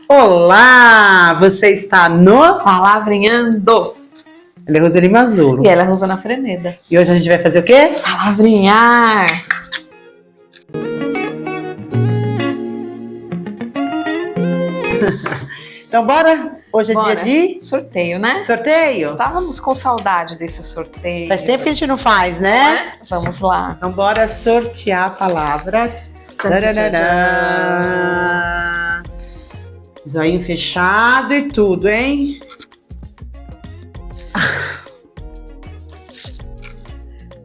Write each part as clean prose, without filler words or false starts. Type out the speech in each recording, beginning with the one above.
Olá! Você está no Palavrinhando. Ela é Roseli Mazuro. E ela é Rosana Freneda. E hoje a gente vai fazer o quê? Palavrinhar. Então bora? Hoje é Bora. dia de sorteio, né? sorteio. Estávamos com saudade desse sorteio. Faz tempo que a gente não faz, né? Vamos lá. Então bora sortear a palavra. Tararará. Zoinho fechado e tudo, hein?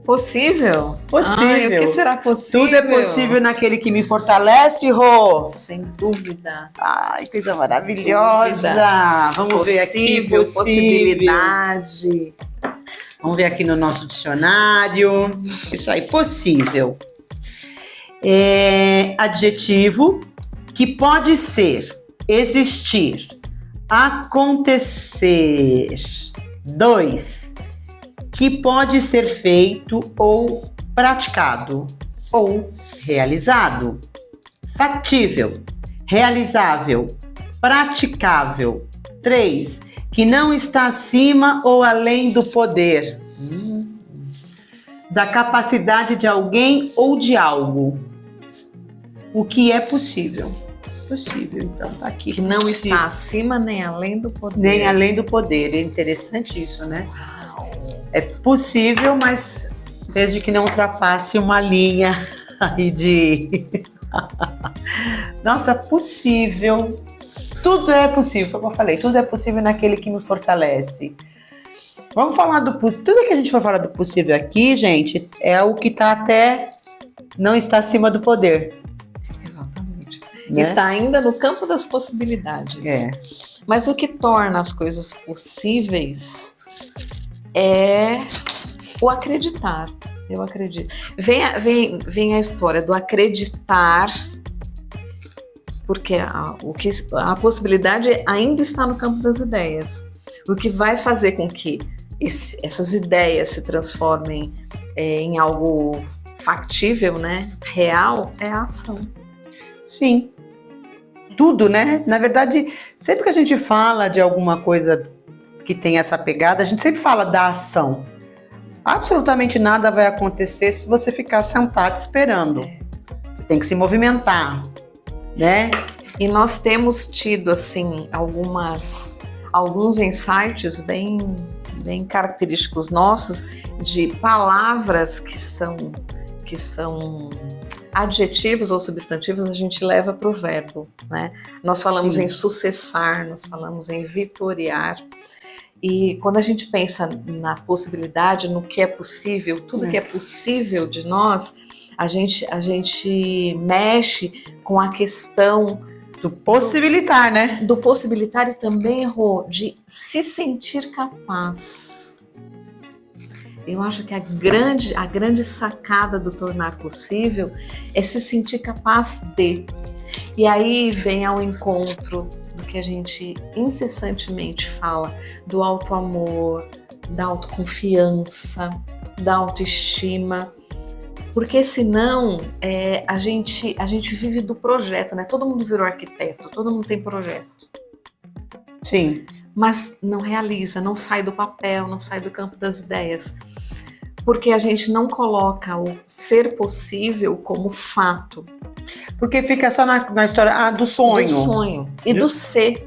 Possível? Possível. Ai, o que será possível? Tudo é possível naquele que me fortalece, Rô. Sem dúvida. Ai, coisa maravilhosa. Vamos ver aqui. Possível. Possibilidade. Vamos ver aqui no nosso dicionário. Isso aí, possível. É adjetivo que pode ser, existir, acontecer. 2. Que pode ser feito ou praticado ou realizado. Factível, realizável, praticável. 3. Que não está acima ou além do poder, da capacidade de alguém ou de algo. O que é possível. Possível, então tá aqui. Que não possível. está acima nem além do poder. Nem além do poder. É interessante isso, né? É possível, mas desde que não ultrapasse uma linha aí de... Nossa, possível. Tudo é possível, como eu falei, tudo é possível naquele que me fortalece. Vamos falar do possível. Tudo que a gente for falar do possível aqui, gente, é o que tá até não está acima do poder. Exatamente. Né? Está ainda no campo das possibilidades. É. Mas o que torna as coisas possíveis é o acreditar. Eu acredito. Vem a história do acreditar, porque a possibilidade ainda está no campo das ideias. O que vai fazer com que essas ideias se transformem em algo factível, né? Real, é a ação. Sim. Tudo, né? Na verdade, sempre que a gente fala de alguma coisa que tem essa pegada, a gente sempre fala da ação. Absolutamente nada vai acontecer se você ficar sentado esperando. Você tem que se movimentar, né? E nós temos tido, assim, alguns insights bem característicos nossos de palavras que são adjetivos ou substantivos, a gente leva para o verbo, né? Nós falamos Sim. em sucessar, nós falamos em vitoriar. E quando a gente pensa na possibilidade, no que é possível, tudo que é possível de nós, a gente mexe com a questão Do possibilitar, né? do possibilitar e também, Rô, de se sentir capaz. Eu acho que a grande sacada do tornar possível é se sentir capaz de. E aí vem ao encontro do que a gente incessantemente fala, do autoamor, da autoconfiança, da autoestima. Porque senão a gente vive do projeto, né? Todo mundo virou arquiteto, todo mundo tem projeto. Sim. Mas não realiza, não sai do papel, não sai do campo das ideias. Porque a gente não coloca o ser possível como fato. Porque fica só na história do sonho. Do sonho. E do ser.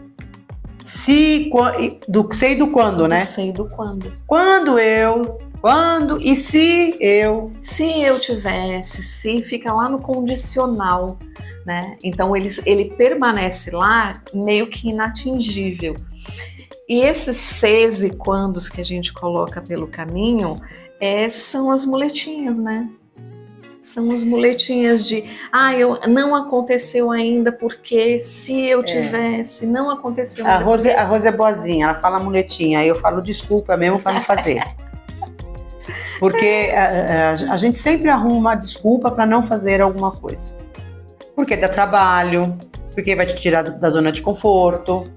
Do ser e do quando, né? Do ser e do quando. Quando e se eu. Se eu tivesse, se fica lá no condicional, né? Então ele permanece lá meio que inatingível. E esses ses e quandos que a gente coloca pelo caminho são as muletinhas, né? São as muletinhas de não aconteceu ainda porque se eu tivesse, não aconteceu ainda. A Rose é boazinha, ela fala muletinha, aí eu falo desculpa mesmo para não fazer. Porque a gente sempre arruma uma desculpa para não fazer alguma coisa. Porque dá trabalho, porque vai te tirar da zona de conforto.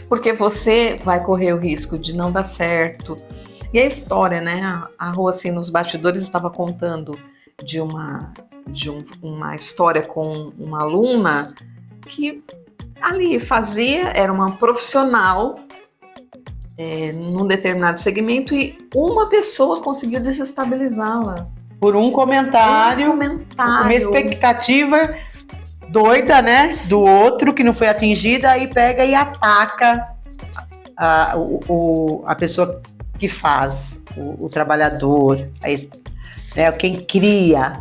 Porque você vai correr o risco de não dar certo. E a história, né? A Rô, assim, nos bastidores estava contando de uma história com uma aluna que ali fazia, era uma profissional num determinado segmento e uma pessoa conseguiu desestabilizá-la. Por um comentário, uma expectativa doida, né, do outro que não foi atingida, aí pega e ataca a pessoa que faz, o trabalhador, quem cria.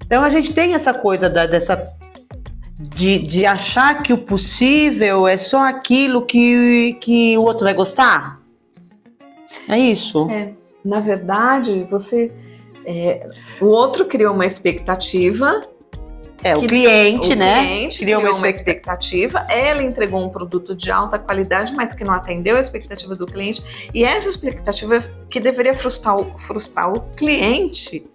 Então a gente tem essa coisa de achar que o possível é só aquilo que o outro vai gostar. É isso? Na verdade, o outro criou uma expectativa. O cliente, né? O cliente criou uma expectativa, ela entregou um produto de alta qualidade, mas que não atendeu a expectativa do cliente. E essa expectativa que deveria frustrar o cliente,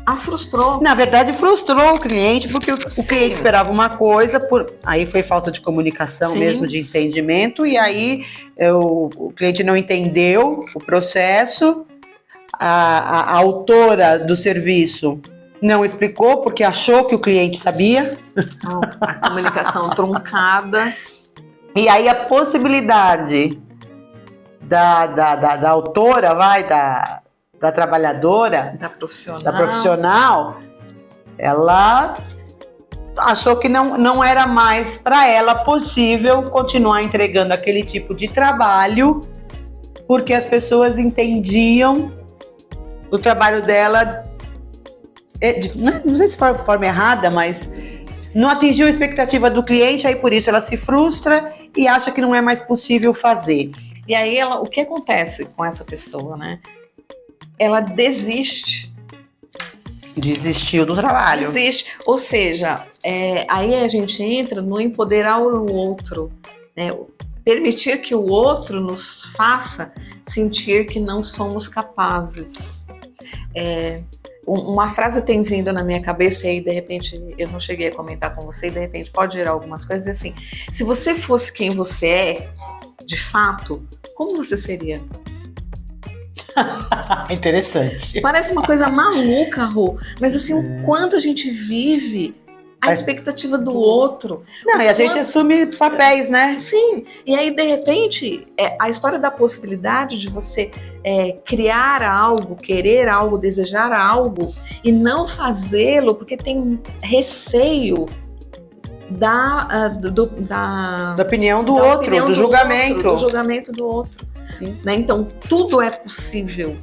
a frustrou. Na verdade, frustrou o cliente, porque o cliente esperava uma coisa, aí foi falta de comunicação mesmo, de entendimento, e aí o cliente não entendeu o processo, a autora do serviço não explicou, porque achou que o cliente sabia. A comunicação truncada. E aí a possibilidade da autora, da trabalhadora, da profissional, ela achou que não era mais para ela possível continuar entregando aquele tipo de trabalho, porque as pessoas entendiam o trabalho dela, não sei se foi de forma errada, mas não atingiu a expectativa do cliente, aí por isso ela se frustra e acha que não é mais possível fazer. E aí o que acontece com essa pessoa, né? Ela desiste. Desistiu do trabalho. Desiste. Ou seja, aí a gente entra no empoderar o outro, né? Permitir que o outro nos faça sentir que não somos capazes. Uma frase tem vindo na minha cabeça e aí, de repente, eu não cheguei a comentar com você, e de repente pode gerar algumas coisas assim. Se você fosse quem você é, de fato, como você seria? Interessante. Parece uma coisa maluca, Rô, mas assim, o quanto a gente vive a expectativa do outro. Não, e a gente assume papéis, né? Sim, e aí de repente, a história da possibilidade de você criar algo, querer algo, desejar algo e não fazê-lo porque tem receio da opinião do outro, do julgamento. Do julgamento do outro. Sim. Né? Então, tudo é possível.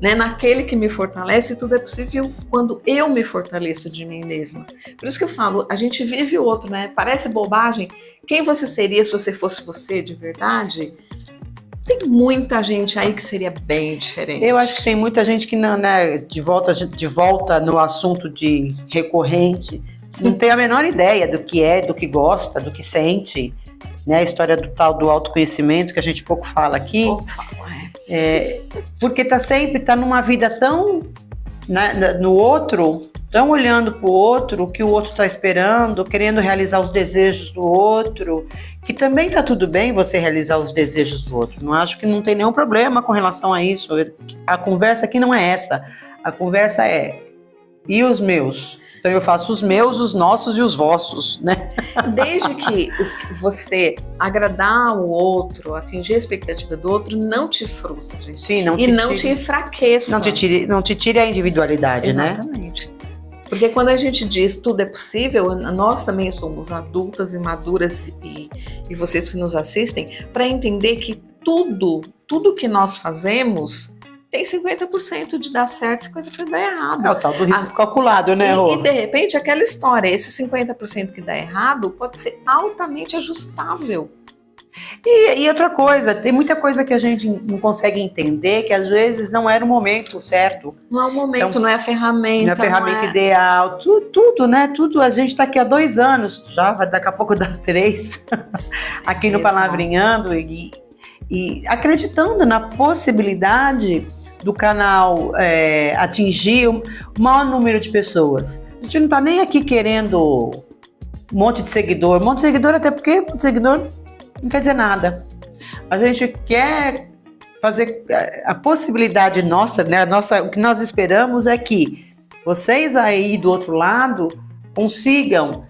Né? Naquele que me fortalece, tudo é possível quando eu me fortaleço de mim mesma. Por isso que eu falo, a gente vive o outro, né? Parece bobagem. Quem você seria se você fosse você de verdade? Tem muita gente aí que seria bem diferente. Eu acho que tem muita gente que não, né? De volta no assunto de recorrente, não tem a menor ideia do que é, do que gosta, do que sente. Né? A história do tal do autoconhecimento que a gente pouco fala aqui. Porque tá numa vida tão, né, no outro, tão olhando para o outro, o que o outro está esperando, querendo realizar os desejos do outro, que também tá tudo bem você realizar os desejos do outro. Não acho que não tem nenhum problema com relação a isso. A conversa aqui não é essa. A conversa é, e os meus? Então eu faço os meus, os nossos e os vossos, né? Desde que você agradar o outro, atingir a expectativa do outro, não te frustre. Sim, não te enfraqueça. Não te tire a individualidade, exatamente, né? Porque quando a gente diz tudo é possível, nós também somos adultas e maduras e vocês que nos assistem, para entender que tudo que nós fazemos tem 50% de dar certo, 50% de dar errado. É o tal do risco calculado, né, Rô? E de repente, aquela história, esse 50% que dá errado, pode ser altamente ajustável. E outra coisa, tem muita coisa que a gente não consegue entender, que às vezes não era o momento certo. Não é o momento, então, não é a ferramenta. Não é a ferramenta ideal, tudo, né? Tudo, a gente tá aqui há 2 anos, já daqui a pouco dá 3, aqui no Palavrinhando, e acreditando na possibilidade do canal atingir o maior número de pessoas. A gente não tá nem aqui querendo um monte de seguidor. Um monte de seguidor, até porque seguidor não quer dizer nada. A gente quer fazer a possibilidade nossa, né? O que nós esperamos é que vocês aí do outro lado consigam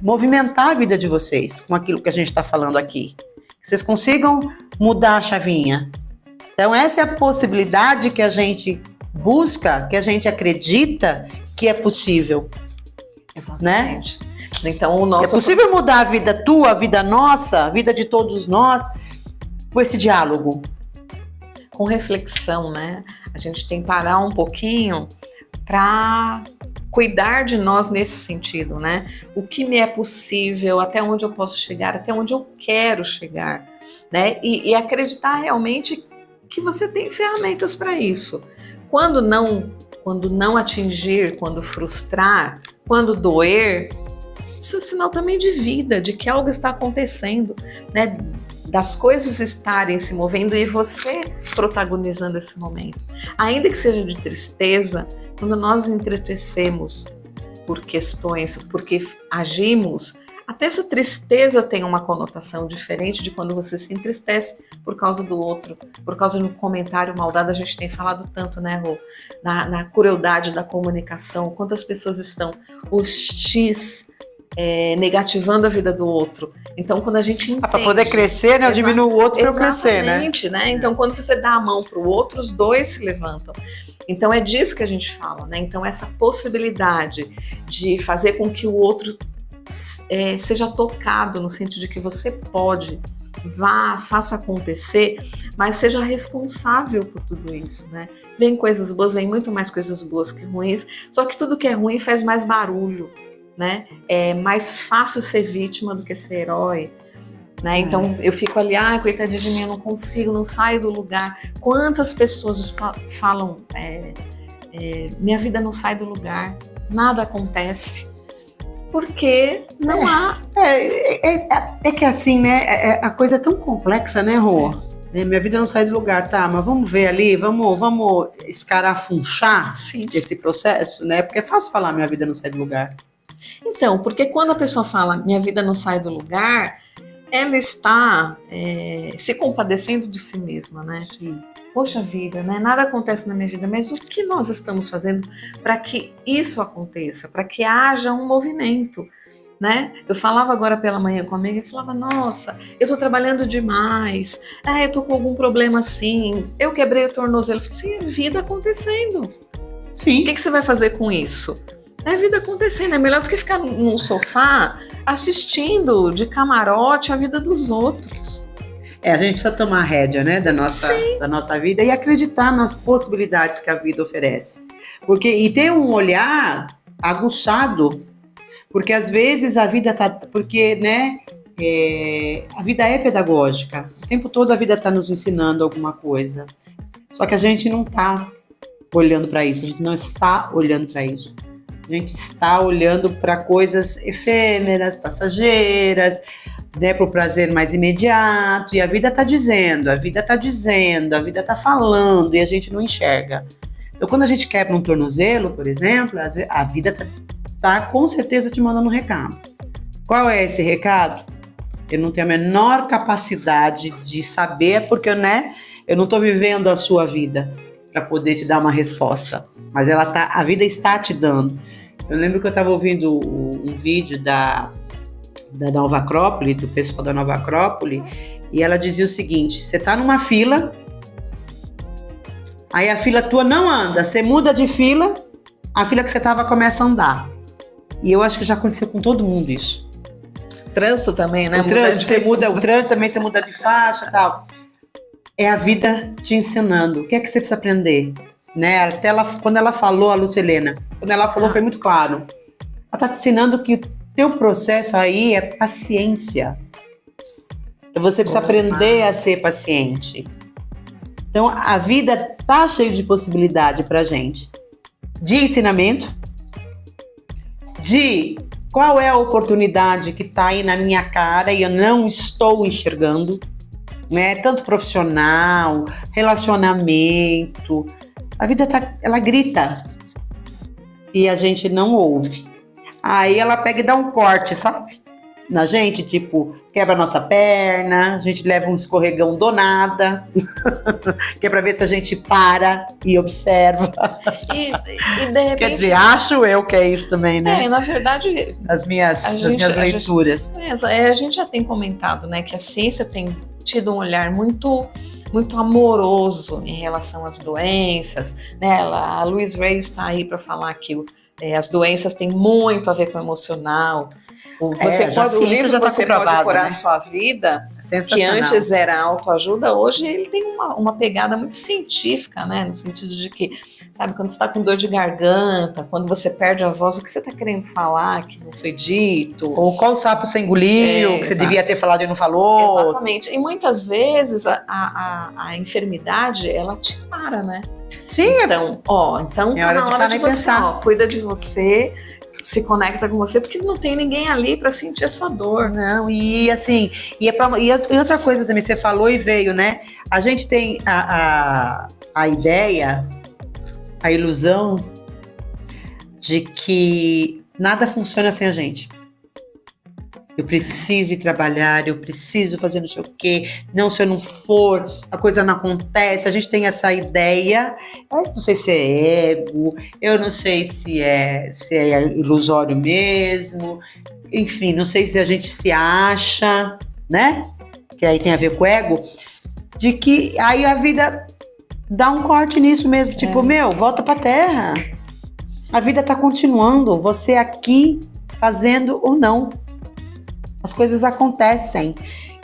movimentar a vida de vocês com aquilo que a gente está falando aqui. Que vocês consigam mudar a chavinha. Então, essa é a possibilidade que a gente busca, que a gente acredita que é possível. Exatamente. Né? Então, é possível mudar a vida tua, a vida nossa, a vida de todos nós, com esse diálogo. Com reflexão, né? A gente tem que parar um pouquinho para cuidar de nós nesse sentido, né? O que me é possível, até onde eu posso chegar, até onde eu quero chegar, né? E acreditar realmente que você tem ferramentas para isso. Quando não atingir, quando frustrar, quando doer, isso é sinal também de vida, de que algo está acontecendo, né? Das coisas estarem se movendo e você protagonizando esse momento. Ainda que seja de tristeza, quando nós entretecemos por questões, porque agimos, até essa tristeza tem uma conotação diferente de quando você se entristece por causa do outro, por causa de um comentário maldado. A gente tem falado tanto, né, Rô, na crueldade da comunicação, quantas pessoas estão hostis, negativando a vida do outro. Então, quando a gente entende... para poder crescer, né? Eu diminuo o outro para eu crescer, né? Exatamente, né? Então, quando você dá a mão para o outro, os dois se levantam. Então, é disso que a gente fala, né? Então, essa possibilidade de fazer com que o outro seja tocado, no sentido de que você pode, vá, faça acontecer, mas seja responsável por tudo isso, né? Vem coisas boas, vem muito mais coisas boas que ruins, só que tudo que é ruim faz mais barulho, né? É mais fácil ser vítima do que ser herói, né? Então eu fico ali, coitadinha de mim, eu não consigo, não saio do lugar. Quantas pessoas falam, minha vida não sai do lugar, nada acontece, porque não há... É que assim, né? A coisa é tão complexa, né, Rô? Minha vida não sai do lugar, tá? Mas vamos ver ali, vamos escarafunchar esse processo, né? Porque é fácil falar minha vida não sai do lugar. Então, porque quando a pessoa fala minha vida não sai do lugar, ela está se compadecendo de si mesma, né? Sim. Poxa vida, né? Nada acontece na minha vida, mas o que nós estamos fazendo para que isso aconteça, para que haja um movimento, né? Eu falava agora pela manhã com a amiga e falava, nossa, eu estou trabalhando demais, eu estou com algum problema assim, eu quebrei o tornozelo. Eu falei, sim, é vida acontecendo. Sim. O que você vai fazer com isso? É vida acontecendo, é melhor do que ficar num sofá assistindo de camarote a vida dos outros. A gente precisa tomar a rédea, né, da nossa vida e acreditar nas possibilidades que a vida oferece. E ter um olhar aguçado, porque às vezes a vida tá... Porque, né, a vida é pedagógica. O tempo todo a vida está nos ensinando alguma coisa. Só que a gente não está olhando para isso, a gente não está olhando para isso. A gente está olhando para coisas efêmeras, passageiras, né, para o prazer mais imediato, e a vida está dizendo, a vida está falando, e a gente não enxerga. Então, quando a gente quebra um tornozelo, por exemplo, a vida está com certeza te mandando um recado. Qual é esse recado? Eu não tenho a menor capacidade de saber, porque eu não estou vivendo a sua vida para poder te dar uma resposta, mas a vida está te dando. Eu lembro que eu estava ouvindo um vídeo da Nova Acrópole, do pessoal da Nova Acrópole, e ela dizia o seguinte: você está numa fila, aí a fila tua não anda, você muda de fila, a fila que você estava começa a andar. E eu acho que já aconteceu com todo mundo isso. Trânsito também, né? O trânsito também, você muda de faixa e tal. É a vida te ensinando. O que é que você precisa aprender? Né? Até quando ela falou, a Lucilena, quando ela falou, foi muito claro. Ela está te ensinando que o teu processo aí é paciência. Você precisa aprender a ser paciente. Então, a vida está cheia de possibilidade pra gente. De ensinamento, de qual é a oportunidade que está aí na minha cara e eu não estou enxergando, né? Tanto profissional, relacionamento. A vida ela grita e a gente não ouve. Aí ela pega e dá um corte, sabe? na gente, tipo, quebra a nossa perna, a gente leva um escorregão do nada, que é pra ver se a gente para e observa. E de repente... Quer dizer, acho eu que é isso também, né? na verdade... Das minhas leituras. A gente já tem comentado, né, que a ciência tem tido um olhar muito amoroso em relação às doenças, né? A Louise Hay está aí para falar que as doenças têm muito a ver com o emocional. O livro já tá Você Pode Curar né? a Sua Vida, que antes era autoajuda, hoje ele tem uma pegada muito científica, né? No sentido de que, sabe, quando você está com dor de garganta, quando você perde a voz, o que você está querendo falar que não foi dito? Ou qual sapo você engoliu, que você devia ter falado e não falou. Exatamente. E muitas vezes a enfermidade, ela te para, né? Sim. Então, tá na hora de você, cuida de você, se conecta com você, porque não tem ninguém ali para sentir a sua dor. Não, e assim, e outra coisa também, você falou e veio, né? A gente tem a ideia, a ilusão de que nada funciona sem a gente. Eu preciso ir trabalhar, eu preciso fazer não sei o quê. Não, se eu não for, a coisa não acontece. A gente tem essa ideia. Eu não sei se é ego, eu não sei se é ilusório mesmo. Enfim, não sei se a gente se acha, né? Que aí tem a ver com o ego. De que aí a vida dá um corte nisso mesmo. Tipo, volta pra terra. A vida tá continuando. Você aqui fazendo ou não. As coisas acontecem.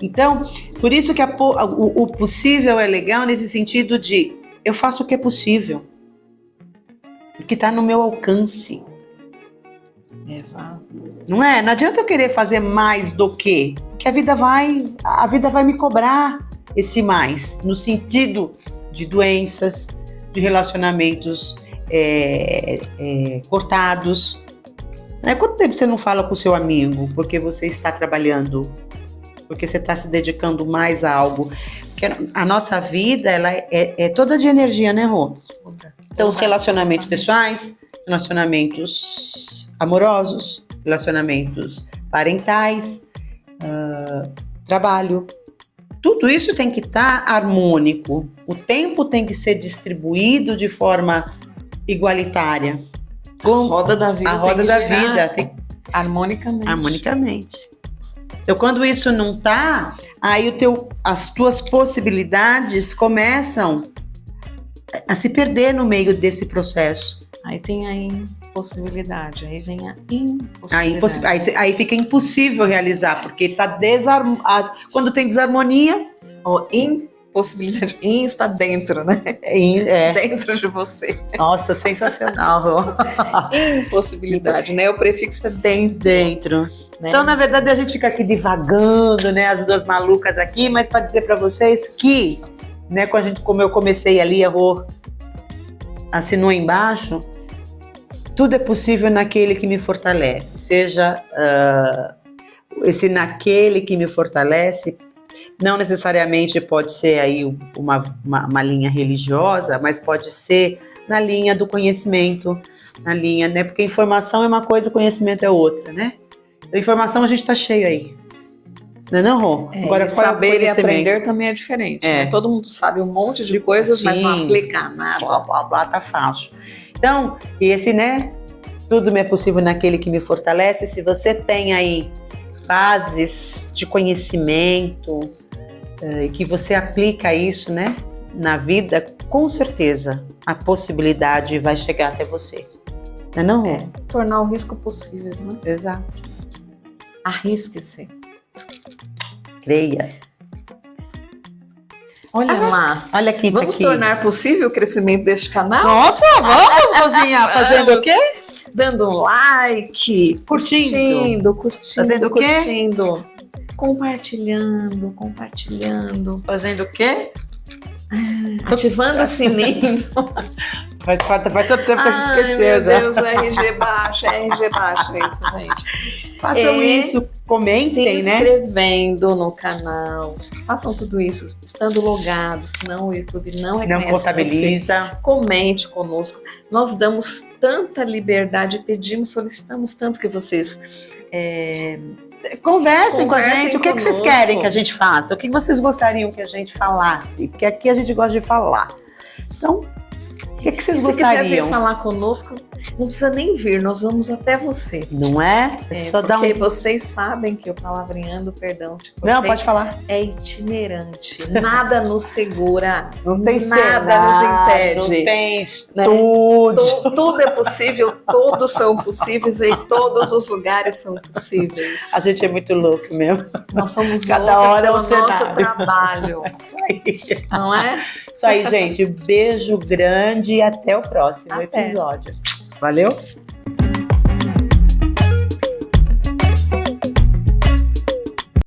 Então, por isso que o possível é legal nesse sentido de eu faço o que é possível. O que está no meu alcance. Exato. Não é? Não adianta eu querer fazer mais do que. Porque a vida vai me cobrar esse mais. No sentido de doenças, de relacionamentos cortados. Quanto tempo você não fala com o seu amigo porque você está trabalhando? Porque você está se dedicando mais a algo? Porque a nossa vida ela é toda de energia, né, Rô? Então, os relacionamentos pessoais, relacionamentos amorosos, relacionamentos parentais, trabalho. Tudo isso tem que estar harmônico. O tempo tem que ser distribuído de forma igualitária. A roda da vida tem harmonicamente. Então, quando isso não tá, aí as tuas possibilidades começam a se perder no meio desse processo. Aí tem a impossibilidade, aí vem a impossibilidade. Aí fica impossível realizar, porque tá desarmado. Quando tem desarmonia, possibilidade. Está dentro, né? Dentro de você. Nossa, sensacional. Impossibilidade, né? O prefixo é dentro. Né? Então, na verdade, a gente fica aqui divagando, né? As duas malucas aqui, mas para dizer para vocês que, né? Como eu comecei ali, a Rô assinou embaixo, tudo é possível naquele que me fortalece. Seja esse naquele que me fortalece. Não necessariamente pode ser aí uma linha religiosa, mas pode ser na linha do conhecimento, na linha, né? Porque informação é uma coisa, conhecimento é outra, né? A informação a gente tá cheio aí. Não, Rô? Agora, saber e aprender também é diferente. Né? Todo mundo sabe um monte de coisas, mas não aplica nada. Blá, blá, blá, tá fácil. Então, esse, né? Tudo me é possível naquele que me fortalece. Se você tem aí bases de conhecimento, que você aplica isso, né, na vida, com certeza a possibilidade vai chegar até você. Não é? Tornar o risco possível, né? Exato. Arrisque-se. Creia. Olha lá. Olha aqui. Vamos tornar possível o crescimento deste canal? Nossa, vamos, Rosinha. Fazendo o quê? Dando um like. Curtindo. Fazendo o quê? Curtindo. Compartilhando. Fazendo o quê? Ativando o sininho. Faz seu tempo que a gente esqueceu já. Meu Deus, RG baixa, é isso, gente. Façam isso, comentem, se inscrevendo no canal. Façam tudo isso, estando logados, senão o YouTube não reconhece. Não contabiliza. Você. Comente conosco. Nós damos tanta liberdade, pedimos, solicitamos tanto que vocês Conversem com a gente. O que vocês conosco. querem que a gente faça? O que vocês gostariam que a gente falasse? Porque aqui a gente gosta de falar. Então, o que vocês Se quiser gostariam? vir falar conosco, não precisa nem vir, nós vamos até você. Não é? É só dar Porque vocês sabem que o Palavreando, perdão, te cortei, Não, pode falar. é itinerante. Nada nos segura. Não tem nada cenário, nos impede. Não tem Né? estúdio. Tudo é possível, todos são possíveis e todos os lugares são possíveis. A gente é muito louco mesmo. Nós somos Cada loucas hora é um pelo nosso cenário. trabalho, Isso aí. não é? Isso aí, gente. Beijo grande e até o próximo Até. episódio. Valeu?